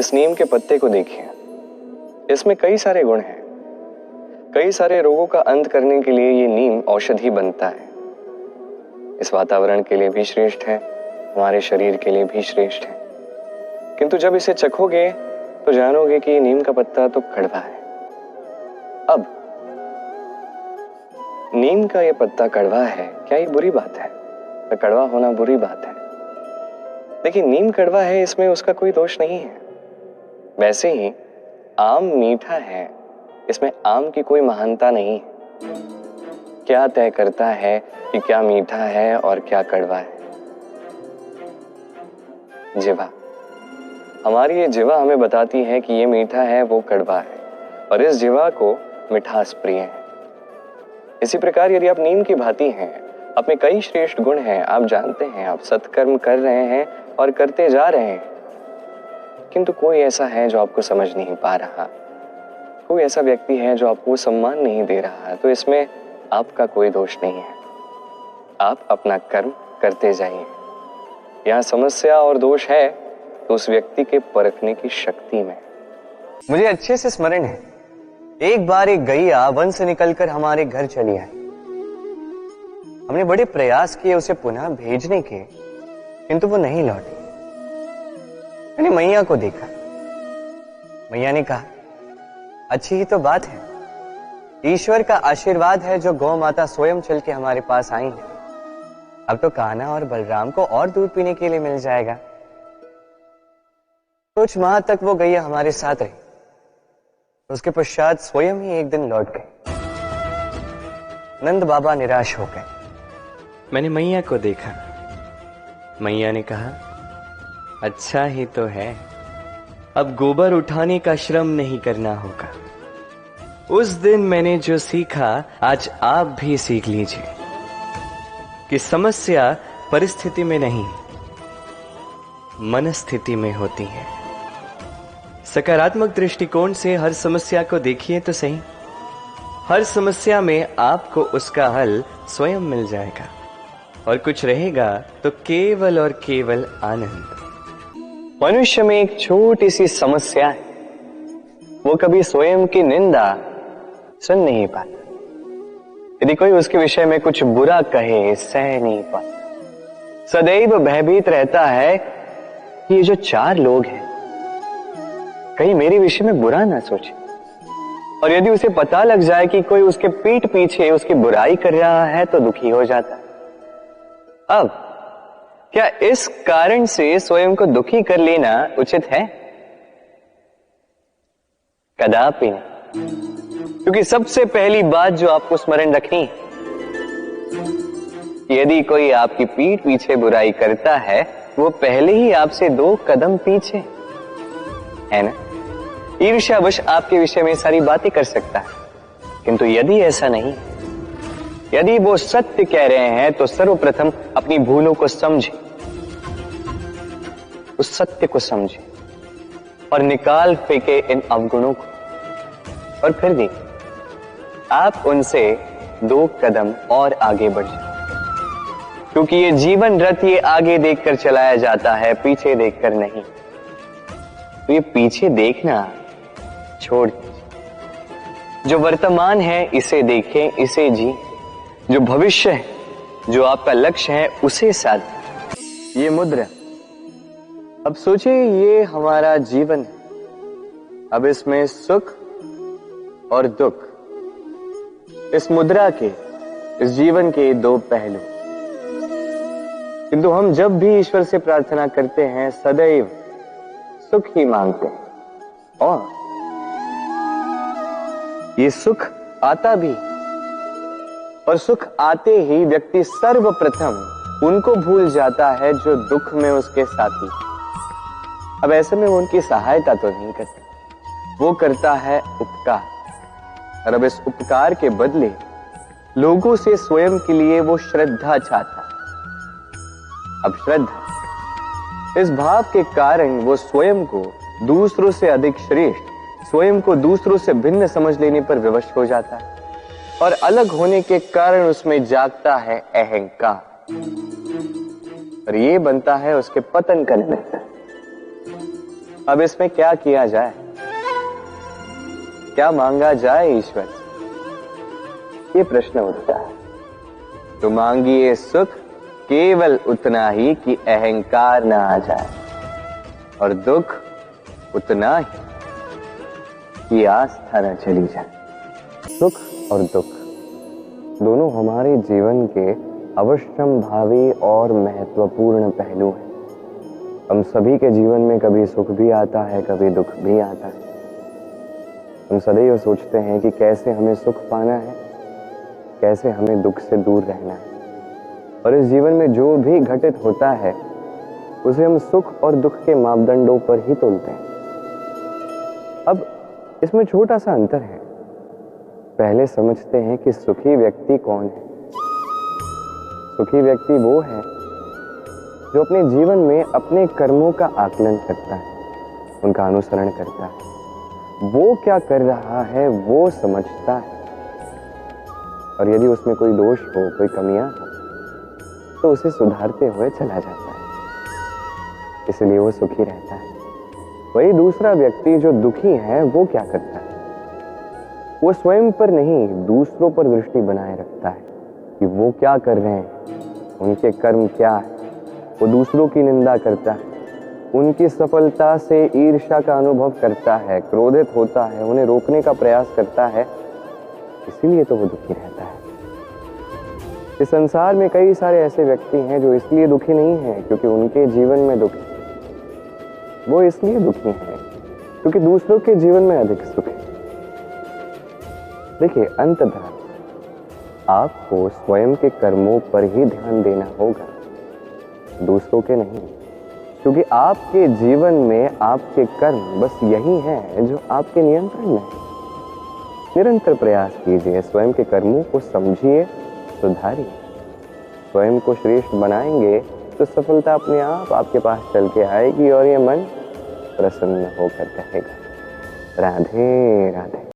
इस नीम के पत्ते को देखिए, इसमें कई सारे गुण हैं। कई सारे रोगों का अंत करने के लिए ये नीम औषधि बनता है। इस वातावरण के लिए भी श्रेष्ठ है, हमारे शरीर के लिए भी श्रेष्ठ है। किंतु जब इसे चखोगे तो जानोगे कि नीम का पत्ता तो कड़वा है। अब नीम का ये पत्ता कड़वा है, क्या ये बुरी बात है? तो कड़वा होना बुरी बात है? देखिए, नीम कड़वा है, इसमें उसका कोई दोष नहीं है। वैसे ही आम मीठा है, इसमें आम की कोई महानता नहीं है। क्या तय करता है कि क्या मीठा है और क्या कड़वा है? जिवा। हमारी ये जिवा हमें बताती है कि ये मीठा है, वो कड़वा है, और इस जिवा को मिठास प्रिय है। इसी प्रकार यदि आप नीम की भांति हैं, आप में कई श्रेष्ठ गुण हैं, आप जानते हैं, आप सत्कर्म कर रहे हैं और करते जा रहे हैं, किंतु कोई ऐसा है जो आपको समझ नहीं पा रहा, कोई ऐसा व्यक्ति है जो आपको सम्मान नहीं दे रहा, तो इसमें आपका कोई दोष नहीं है। आप अपना कर्म करते जाइए। यहाँ समस्या और दोष है तो उस व्यक्ति के परखने की शक्ति में। मुझे अच्छे से स्मरण है, एक बार एक गैया वन से निकलकर हमारे घर चली आई। हमने बड़े प्रयास किए उसे पुनः भेजने के, किंतु वो नहीं लौटी। मैंने मैया को देखा। मैया ने कहा, अच्छी ही तो बात है, ईश्वर का आशीर्वाद है जो गौ माता स्वयं चल के हमारे पास आई है। अब तो कान्हा और बलराम को और दूध पीने के लिए मिल जाएगा। कुछ माह तक वो गैया हमारे साथ रही, उसके पश्चात स्वयं ही एक दिन लौट गए। नंद बाबा निराश हो गए। मैंने मैया को देखा। मैया ने कहा, अच्छा ही तो है, अब गोबर उठाने का श्रम नहीं करना होगा। उस दिन मैंने जो सीखा आज आप भी सीख लीजिए कि समस्या परिस्थिति में नहीं, मनस्थिति में होती है। सकारात्मक दृष्टिकोण से हर समस्या को देखिए तो सही। हर समस्या में आपको उसका हल स्वयं मिल जाएगा, और कुछ रहेगा तो केवल और केवल आनंद। मनुष्य में एक छोटी सी समस्या है, वो कभी स्वयं की निंदा सुन नहीं पाता। यदि कोई उसके विषय में कुछ बुरा कहे, सह नहीं पाता। सदैव भयभीत रहता है कि ये जो चार लोग हैं कहीं मेरे विषय में बुरा ना सोचे। और यदि उसे पता लग जाए कि कोई उसके पीठ पीछे उसकी बुराई कर रहा है तो दुखी हो जाता है। अब क्या इस कारण से स्वयं को दुखी कर लेना उचित है? कदापि नहीं। क्योंकि सबसे पहली बात जो आपको स्मरण रखनी, यदि कोई आपकी पीठ पीछे बुराई करता है, वो पहले ही आपसे 2 कदम पीछे है ना। ईर्ष्यावश आपके विषय में सारी बातें कर सकता है, किंतु यदि ऐसा नहीं, यदि वो सत्य कह रहे हैं तो सर्वप्रथम अपनी भूलों को समझे, उस सत्य को समझे और निकाल फेंके इन अवगुणों को, और फिर देखिए आप उनसे 2 कदम और आगे बढ़ जाए। क्योंकि ये जीवन रथ ये आगे देखकर चलाया जाता है, पीछे देखकर नहीं। तो ये पीछे देखना छोड़ दीजिए। जो वर्तमान है इसे देखें, इसे जी। जो भविष्य है, जो आपका लक्ष्य है, उसे साध। ये मुद्रा, अब सोचिए ये हमारा जीवन है। अब इसमें सुख और दुख, इस मुद्रा के, इस जीवन के 2 पहलू। किंतु हम जब भी ईश्वर से प्रार्थना करते हैं सदैव सुख ही मांगते हैं, और ये सुख आता भी, और सुख आते ही व्यक्ति सर्वप्रथम उनको भूल जाता है जो दुख में उसके साथी। अब ऐसे में वो उनकी सहायता तो नहीं करता, वो करता है उपकार। और अब इस उपकार के बदले लोगों से स्वयं के लिए वो श्रद्धा चाहता है। अब श्रद्धा, इस भाव के कारण वो स्वयं को दूसरों से अधिक श्रेष्ठ, स्वयं को दूसरों से भिन्न समझ लेने पर विवश हो जाता है, और अलग होने के कारण उसमें जागता है अहंकार, और ये बनता है उसके पतन का निमित्त। अब इसमें क्या किया जाए, क्या मांगा जाए ईश्वर से, ये प्रश्न उठता है। तो मांगिए सुख केवल उतना ही कि अहंकार ना आ जाए, और दुख उतना ही कि आस्था न चली जाए। सुख और दुख दोनों हमारे जीवन के अवश्यम भावी और महत्वपूर्ण पहलू हैं। हम सभी के जीवन में कभी सुख भी आता है, कभी दुख भी आता है। हम सदैव सोचते हैं कि कैसे हमें सुख पाना है, कैसे हमें दुख से दूर रहना है, और इस जीवन में जो भी घटित होता है उसे हम सुख और दुख के मापदंडों पर ही तोलते हैं। अब इसमें छोटा सा अंतर है। पहले समझते हैं कि सुखी व्यक्ति कौन है। सुखी व्यक्ति वो है जो अपने जीवन में अपने कर्मों का आकलन करता है, उनका अनुसरण करता है, वो क्या कर रहा है वो समझता है, और यदि उसमें कोई दोष हो, कोई कमियां हो, तो उसे सुधारते हुए चला जाता है, इसलिए वो सुखी रहता है। वही दूसरा व्यक्ति जो दुखी है वो क्या करता है, वो स्वयं पर नहीं दूसरों पर दृष्टि बनाए रखता है कि वो क्या कर रहे हैं, उनके कर्म क्या है। वो दूसरों की निंदा करता है, उनकी सफलता से ईर्ष्या का अनुभव करता है, क्रोधित होता है, उन्हें रोकने का प्रयास करता है, इसीलिए तो वो दुखी रहता है। इस संसार में कई सारे ऐसे व्यक्ति हैं जो इसलिए दुखी नहीं हैं क्योंकि उनके जीवन में दुख है, वो इसलिए दुखी हैं क्योंकि दूसरों के जीवन में अधिक सुख है। देखिए, अंततः आपको स्वयं के कर्मों पर ही ध्यान देना होगा, दूसरों के नहीं, क्योंकि आपके जीवन में आपके कर्म बस यही हैं जो आपके नियंत्रण में है। निरंतर प्रयास कीजिए, स्वयं के कर्मों को समझिए, सुधारिए। स्वयं को श्रेष्ठ बनाएंगे तो सफलता अपने आप आपके पास चल के आएगी और ये मन प्रसन्न होकर रहेगा। राधे राधे।